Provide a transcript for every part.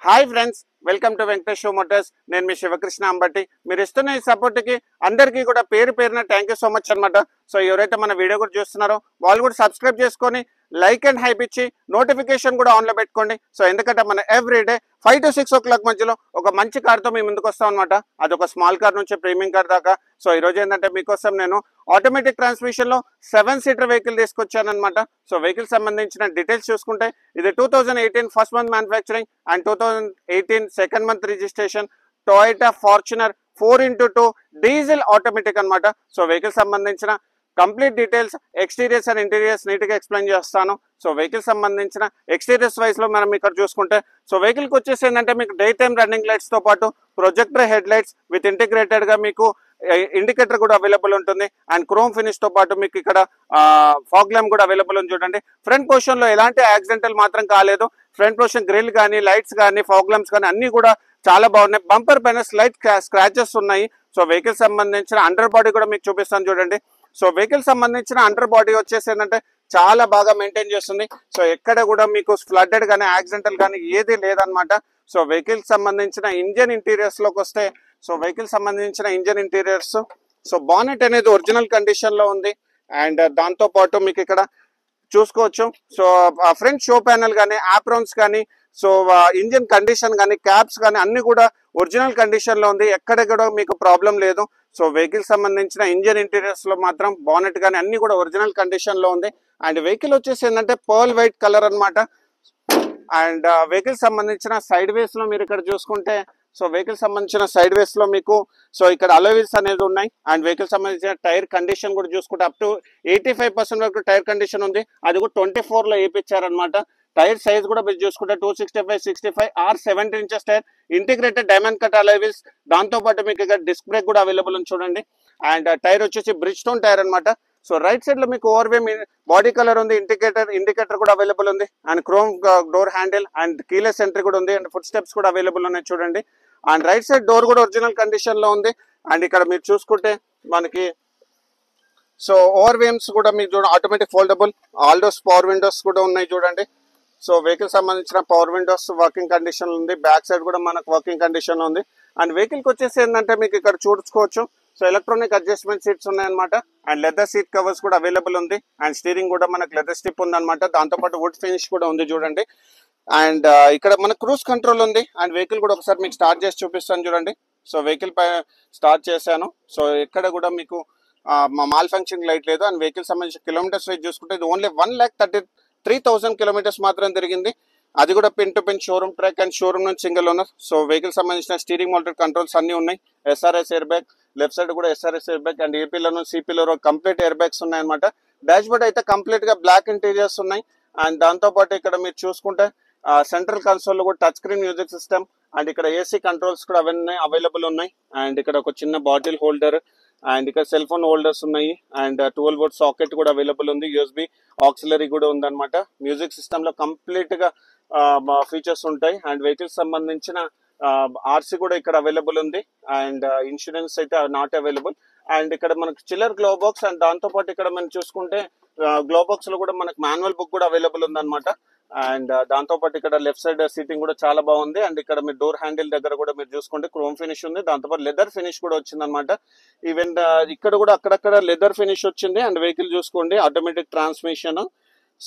Hi friends, welcome to Venkatesh Motors. నేను మీ శివకృష్ణ అంబట్టి. మీరు ఇస్తున్న ఈ సపోర్ట్కి అందరికీ కూడా పేరు పేరున థ్యాంక్ యూ సో మచ్ అనమాట. సో ఎవరైతే మన వీడియో కూడా చూస్తున్నారో వాళ్ళు కూడా సబ్స్క్రైబ్ చేసుకొని లైక్ అండ్ హైప్ ఇచ్చి నోటిఫికేషన్ కూడా ఆన్లో పెట్టుకోండి. సో ఎందుకంటే మన ఎవ్రీడే 5 to 6 o'clock మధ్యలో ఒక మంచి కార్తో మీ ముందుకు వస్తాం అనమాట. అది ఒక స్మాల్ కార్ నుంచి ప్రీమియం కార్ దాకా. సో ఈరోజు ఏంటంటే మీకోసం నేను ఆటోమేటిక్ ట్రాన్స్మిషన్లో 7-seater వెహికల్ తీసుకొచ్చాను అనమాట. సో వెహికల్ సంబంధించిన డీటెయిల్స్ చూసుకుంటే ఇది 2018 first month manufacturing and 2018 second month registration Toyota Fortuner 4x2 diesel automatic అనమాట. సో వెహికల్ సంబంధించిన complete details, exteriors and interiors నీట్గా ఎక్స్ప్లెయిన్ చేస్తాను. సో వెహికల్ సంబంధించిన ఎక్స్టీరియర్స్ వైజ్లో మనం ఇక్కడ చూసుకుంటే సో వెహికల్కి వచ్చేసి ఏంటంటే మీకు డే టైమ్ రన్నింగ్ లైట్స్తో పాటు ప్రొజెక్టర్ హెడ్ లైట్స్ విత్ ఇంటిగ్రేటెడ్గా మీకు ఇండికేటర్ కూడా అవైలబుల్ ఉంటుంది. అండ్ క్రోమ్ ఫినిష్తో పాటు మీకు ఇక్కడ ఫాగ్ ల్యాంప్ కూడా అవైలబుల్ ఉంది. చూడండి, ఫ్రంట్ పోర్షన్లో ఎలాంటి యాక్సిడెంటల్ మాత్రం కాలేదు. ఫ్రంట్ పోర్షన్ గ్రిల్ కానీ లైట్స్ కానీ ఫాగ్ ల్యాంప్స్ కానీ అన్నీ కూడా చాలా బాగున్నాయి. బంపర్ పైన స్లైట్ స్క్రాచెస్ ఉన్నాయి. సో వెహికల్ సంబంధించిన అండర్ బాడీ కూడా మీకు చూపిస్తాను చూడండి. సో వెహికల్ సంబంధించిన అండర్ బాడీ వచ్చేసి ఏంటంటే చాలా బాగా మెయింటైన్ చేస్తుంది. సో ఎక్కడ కూడా మీకు ఫ్లడ్డెడ్ కానీ యాక్సిడెంటల్ కానీ ఏది లేదనమాట. సో వెహికల్ సంబంధించిన ఇంజన్ ఇంటీరియర్స్ లోకి వస్తే సో వెహికల్ సంబంధించిన ఇంజన్ ఇంటీరియర్స్ సో బానెట్ అనేది ఒరిజినల్ కండిషన్ లో ఉంది. అండ్ దాంతో పాటు మీకు ఇక్కడ చూసుకోవచ్చు. సో ఫ్రంట్ షో ప్యానల్ కానీ ఆప్రాన్స్ కానీ సో ఇంజిన్ కండిషన్ కానీ క్యాప్స్ కానీ అన్ని కూడా ఒరిజినల్ కండిషన్ లో ఉంది. ఎక్కడ కూడా మీకు ప్రాబ్లం లేదు. సో వెహికల్ సంబంధించిన ఇంజిన్ ఇంటీరియర్స్ లో మాత్రం బానెట్ కానీ అన్ని కూడా ఒరిజినల్ కండిషన్ లో ఉంది. అండ్ వెహికల్ వచ్చేసి ఏంటంటే పర్ల్ వైట్ కలర్ అనమాట. అండ్ వెహికల్ సంబంధించిన సైడ్ వేస్ లో మీరు ఇక్కడ చూసుకుంటే సో వెహికల్ సంబంధించిన సైడ్ వేస్ లో మీకు సో ఇక్కడ అలోవీల్స్ అనేది ఉన్నాయి. అండ్ వెహికల్ సంబంధించిన టైర్ కండిషన్ కూడా చూసుకుంటే అప్ టు 85% వరకు టైర్ కండిషన్ ఉంది. అది కూడా 24 లో వేయించారనమాట. టైర్ సైజ్ కూడా మీరు చూసుకుంటే 265/65 or 70 inches tyre, integrated diamond cut alloy wheels. దాంతో పాటు మీకు ఇక్కడ డిస్క్ బ్రేక్ కూడా అవైలబుల్ ఉంది చూడండి. అండ్ టైర్ వచ్చేసి బ్రిడ్జ్ స్టోన్ టైర్ అనమాట. సో రైట్ సైడ్ లో మీకు ఓవర్వేమ్ బాడీ కలర్ ఉంది. ఇండికేటర్ కూడా అవైలబుల్ ఉంది. And chrome door handle and keyless entry కూడా ఉంది. అండ్ ఫుట్ స్టెప్స్ కూడా అవైలబుల్ ఉన్నాయి చూడండి. అండ్ రైట్ సైడ్ డోర్ కూడా ఒరిజినల్ కండిషన్ లో ఉంది. అండ్ ఇక్కడ మీరు చూసుకుంటే మనకి సో ఓవర్వేమ్స్ కూడా మీకు చూడండి automatic foldable aldose power Windows కూడా ఉన్నాయి చూడండి. సో వెహికల్ సంబంధించిన పవర్ విండోస్ వర్కింగ్ కండిషన్ ఉంది. బ్యాక్ సైడ్ కూడా మనకు వర్కింగ్ కండిషన్ ఉంది. అండ్ వెహికల్కి వచ్చేసి ఏంటంటే మీకు ఇక్కడ చూసుకోవచ్చు సో ఎలక్ట్రానిక్ అడ్జస్ట్మెంట్ సీట్స్ ఉన్నాయన్నమాట. అండ్ లెదర్ సీట్ కవర్స్ కూడా అవైలబుల్ ఉంది. అండ్ స్టీరింగ్ కూడా మనకు లెదర్ స్టిప్ ఉంది అనమాట. దాంతోపాటు వుడ్ ఫినిష్ కూడా ఉంది చూడండి. అండ్ ఇక్కడ మన క్రూజ్ కంట్రోల్ ఉంది. అండ్ వెహికల్ కూడా ఒకసారి మీకు స్టార్ట్ చేసి చూపిస్తాను చూడండి. సో వెహికల్ పై స్టార్ట్ చేశాను. సో ఎక్కడ కూడా మీకు మాల్ ఫంక్షన్ లైట్ లేదు. అండ్ వెహికల్ సంబంధించిన కిలోమీటర్స్ రేట్ చూసుకుంటే ఇది ఓన్లీ 1,33,000 kilometers మాత్రం తిరిగింది. అది కూడా pin to pin showroom track and showroom నుంచి సింగిల్ ఓనర్. సో వెహికల్ సంబంధించిన స్టీరింగ్ మోటార్ కంట్రోల్స్ అన్ని ఉన్నాయి. SRS air bag, left side కూడా SRS ఎయిర్ బ్యాగ్ అండ్ ఏపీలో సిపిలో కంప్లీట్ ఎయిర్ బ్యాగ్స్ ఉన్నాయి అనమాట. డాష్ బోర్డ్ అయితే కంప్లీట్ గా బ్లాక్ ఇంటీరియర్స్ ఉన్నాయి. అండ్ దాంతో పాటు ఇక్కడ మీరు చూసుకుంటే సెంట్రల్ కన్సోల్ కూడా touch screen music system and ఇక్కడ AC కంట్రోల్స్ కూడా అవన్నీ అవైలబుల్ ఉన్నాయి. అండ్ ఇక్కడ ఒక చిన్న బాటిల్ హోల్డర్ అండ్ ఇక్కడ సెల్ ఫోన్ హోల్డర్స్ ఉన్నాయి. అండ్ 12V సాకెట్ కూడా అవైలబుల్ ఉంది. USB ఆక్సిలరీ కూడా ఉందన్నమాట. మ్యూజిక్ సిస్టమ్ లో కంప్లీట్ గా ఫీచర్స్ ఉంటాయి. అండ్ వెహికల్ సంబంధించిన RC కూడా ఇక్కడ అవైలబుల్ ఉంది. అండ్ ఇన్సూరెన్స్ అయితే నాట్ అవైలబుల్. అండ్ ఇక్కడ మనకు చిల్లర్ గ్లో బాక్స్ అండ్ దాంతో పాటు ఇక్కడ మనం చూసుకుంటే గ్లో బాక్స్ లో కూడా మనకు మాన్యువల్ బుక్ కూడా అవైలబుల్ ఉంది అనమాట. అండ్ దాంతో పాటు ఇక్కడ లెఫ్ట్ సైడ్ సీటింగ్ కూడా చాలా బాగుంది. అండ్ ఇక్కడ మీరు డోర్ హ్యాండిల్ దగ్గర కూడా మీరు చూసుకుంటే క్రోమ్ ఫినిష్ ఉంది. దాంతోపాటు లెదర్ ఫినిష్ కూడా వచ్చింది అనమాట. ఈవెన్ ఇక్కడ కూడా అక్కడక్కడ లెదర్ ఫినిష్ వచ్చింది. అండ్ వెహికల్ చూసుకోండి ఆటోమేటిక్ ట్రాన్స్మిషన్.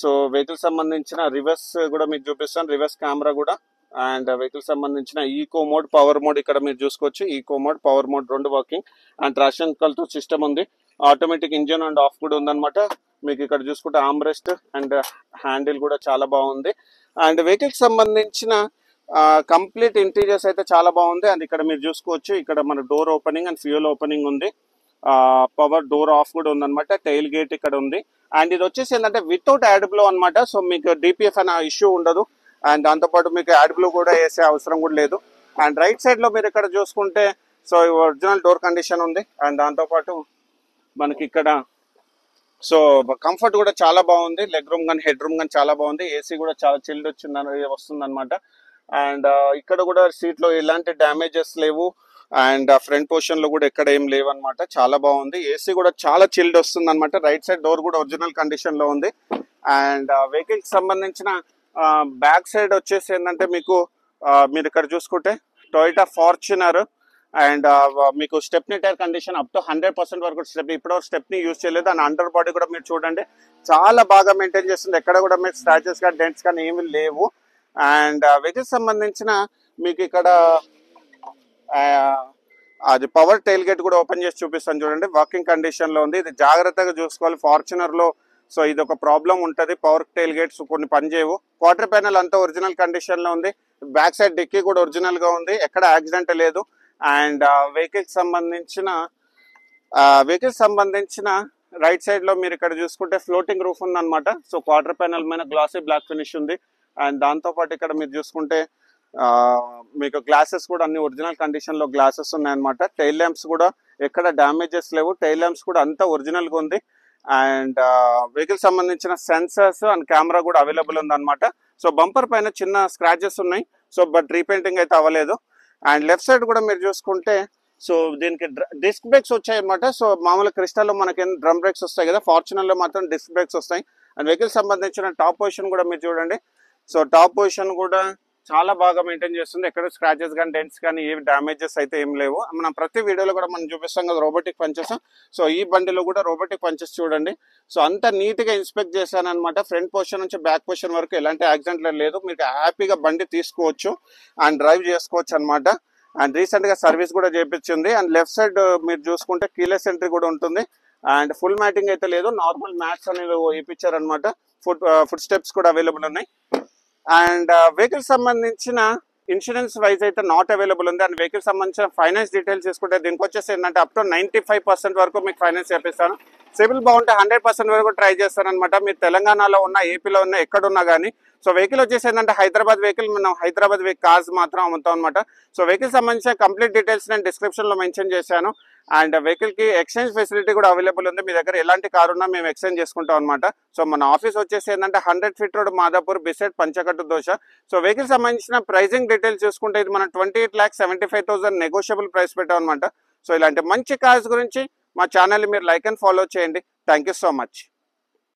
సో వెహికల్ సంబంధించిన రివర్స్ కూడా మీకు చూపిస్తాను, రివర్స్ కెమెరా కూడా. అండ్ వెహికల్ సంబంధించిన ఈకో మోడ్, పవర్ మోడ్ ఇక్కడ మీరు చూసుకోవచ్చు. ఈకో మోడ్, పవర్ మోడ్ రెండు working. And traction control system ఉంది. ఆటోమేటిక్ ఇంజిన్ అండ్ ఆఫ్ కూడా ఉందన్నమాట. మీకు ఇక్కడ చూసుకుంటే ఆమ్రెస్ట్ అండ్ హ్యాండిల్ కూడా చాలా బాగుంది. అండ్ వెహికల్ సంబంధించిన కంప్లీట్ ఇంటీరియర్స్ అయితే చాలా బాగుంది. అండ్ ఇక్కడ మీరు చూసుకోవచ్చు ఇక్కడ మన door opening and fuel opening ఉంది. పవర్ డోర్ ఆఫ్ కూడా ఉందన్నమాట. టైల్ గేట్ ఇక్కడ ఉంది. అండ్ ఇది వచ్చేసి ఏంటంటే వితౌట్ యాడ్ బ్లో అనమాట. సో మీకు DPF అనే ఇష్యూ ఉండదు. అండ్ దాంతోపాటు మీకు యాడ్ బ్లో కూడా వేసే అవసరం కూడా లేదు. అండ్ రైట్ సైడ్ లో మీరు ఇక్కడ చూసుకుంటే సో ఒరిజినల్ డోర్ కండిషన్ ఉంది. అండ్ దాంతోపాటు మనకి ఇక్కడ సో కంఫర్ట్ కూడా చాలా బాగుంది. లెగ్ రూమ్ కానీ హెడ్ రూమ్ కానీ చాలా బాగుంది. AC కూడా చాలా చిల్డ్ వస్తుంది అనమాట. అండ్ ఇక్కడ కూడా సీట్ లో ఎలాంటి డ్యామేజెస్ లేవు. అండ్ ఫ్రంట్ పోర్షన్ లో కూడా ఎక్కడ ఏం లేవు అనమాట. చాలా బాగుంది. AC కూడా చాలా చిల్డ్ వస్తుంది అనమాట. రైట్ సైడ్ డోర్ కూడా ఒరిజినల్ కండిషన్ లో ఉంది. అండ్ వెహికల్ కి సంబంధించిన బ్యాక్ సైడ్ వచ్చేసి ఏంటంటే మీకు మీరు ఇక్కడ చూసుకుంటే టొయోటా ఫార్చునర్ అండ్ మీకు stepney tyre condition up to 100% వరకు ఇప్పుడు స్టెప్నీ యూజ్ చేయలేదు. అండ్ అండర్ బాడీ కూడా మీరు చూడండి చాలా బాగా మెయింటైన్ చేస్తుంది. ఎక్కడ కూడా మీకు స్క్రాచెస్ కానీ డెంట్స్ కానీ ఏమి లేవు. అండ్ వెహికల్ సంబంధించిన మీకు ఇక్కడ అది పవర్ టైల్ గేట్ కూడా ఓపెన్ చేసి చూపిస్తాను చూడండి. వర్కింగ్ కండిషన్ లో ఉంది. ఇది జాగ్రత్తగా చూసుకోవాలి. ఫార్చునర్ లో సో ఇది ఒక ప్రాబ్లం ఉంటుంది. పవర్ టైల్ గేట్స్ కొన్ని పనిచేయవు. క్వార్టర్ ప్యానల్ అంతా ఒరిజినల్ కండిషన్ లో ఉంది. బ్యాక్ సైడ్ డిక్కీ కూడా ఒరిజినల్ గా ఉంది. ఎక్కడ యాక్సిడెంట్ లేదు. అండ్ వెహికల్ సంబంధించిన రైట్ సైడ్ లో మీరు ఇక్కడ చూసుకుంటే ఫ్లోటింగ్ రూఫ్ ఉంది అనమాట. సో క్వార్టర్ ప్యానల్ మీద గ్లాసీ బ్లాక్ ఫినిష్ ఉంది. అండ్ దాంతో పాటు ఇక్కడ మీరు చూసుకుంటే మీకు గ్లాసెస్ కూడా అన్ని ఒరిజినల్ కండిషన్ లో గ్లాసెస్ ఉన్నాయన్నమాట. టైల్ ల్యాంప్స్ కూడా ఎక్కడ డ్యామేజెస్ లేవు. టైల్ ల్యాంప్స్ కూడా అంతా ఒరిజినల్ గా ఉంది. అండ్ వెహికల్ సంబంధించిన సెన్సర్స్ అండ్ కెమెరా కూడా అవైలబుల్ ఉంది అనమాట. సో బంపర్ పైన చిన్న స్క్రాచెస్ ఉన్నాయి. సో బట్ రీపెయింటింగ్ అయితే అవ్వలేదు. అండ్ లెఫ్ట్ సైడ్ కూడా మీరు చూసుకుంటే సో దీనికి డిస్క్ బ్రేక్స్ వచ్చాయి అనమాట. సో మామూలు క్రిస్టల్లో మనకి డ్రమ్ బ్రేక్స్ వస్తాయి కదా, ఫార్చునర్ లో మాత్రం డిస్క్ బ్రేక్స్ వస్తాయి. అండ్ వెహికల్ సంబంధించిన టాప్ పొజిషన్ కూడా మీరు చూడండి. సో టాప్ పొజిషన్ కూడా చాలా బాగా మెయింటైన్ చేస్తుంది. ఎక్కడ స్క్రాచెస్ కానీ డెంట్స్ కానీ ఏ డ్యామేజెస్ అయితే ఏం లేవు. మనం ప్రతి వీడియోలో కూడా మనం చూపిస్తాం కదా రోబోటిక్ పంచెస్. సో ఈ బండిలో కూడా రోబోటిక్ పంచెస్ చూడండి. సో అంత నీట్ గా ఇన్స్పెక్ట్ చేశాను అనమాట. ఫ్రంట్ పొజిషన్ నుంచి బ్యాక్ పొజిషన్ వరకు ఎలాంటి యాక్సిడెంట్ లేదు. మీకు హ్యాపీగా బండి తీసుకోవచ్చు అండ్ డ్రైవ్ చేసుకోవచ్చు అనమాట. అండ్ రీసెంట్ గా సర్వీస్ కూడా చేయించింది. అండ్ లెఫ్ట్ సైడ్ మీరు చూసుకుంటే కీలెస్ ఎంట్రీ కూడా ఉంటుంది. అండ్ ఫుల్ మ్యాటింగ్ అయితే లేదు, నార్మల్ మ్యాట్స్ అనేవి వేయించారు అనమాట. ఫుడ్ స్టెప్స్ కూడా అవైలబుల్ ఉన్నాయి. అండ్ వెహికల్ సంబంధించిన ఇన్సూరెన్స్ వైజ్ అయితే నాట్ అవైలబుల్ ఉంది. అండ్ వెహికల్ సంబంధించిన ఫైనాన్స్ డీటెయిల్స్ తీసుకుంటే దీనికి వచ్చేసి ఏంటంటే అప్ టు 95% వరకు మీకు ఫైనాన్స్ చేపిస్తాను. సివిల్ బాగుంటే 100% వరకు ట్రై చేస్తాను అనమాట. మీరు తెలంగాణలో ఉన్న, ఏపీలో ఉన్న, ఎక్కడున్నా కానీ. సో వెహికల్ వచ్చేసి ఏంటంటే హైదరాబాద్ వెహికల్, మనం హైదరాబాద్ కార్స్ మాత్రం అమ్ముతాం అనమాట. సో వెహికల్ సంబంధించిన కంప్లీట్ డీటెయిల్స్ నేను డిస్క్రిప్షన్ లో మెన్షన్ చేశాను. అండ్ వెహికల్ కి ఎక్స్చేంజ్ ఫెసిలిటీ కూడా అవైలబుల్ ఉంది. మీ దగ్గర ఎలాంటి కారు ఉన్నా మేము ఎక్స్చేంజ్ చేసుకుంటాం అనమాట. సో మన ఆఫీస్ వచ్చేసి ఏంటంటే 100 feet road, Madhapur, beside Panchakattu dosa. So vehicle సంబంధించిన ప్రైజింగ్ డీటెయిల్స్ చూసుకుంటే ఇది మనం 28,75,000 నెగోషియబుల్ ప్రైస్ పెట్టాం అనమాట. సో ఇలాంటి మంచి కార్స్ గురించి మా ఛానల్ మీరు లైక్ అండ్ ఫాలో చేయండి. Thank you so much.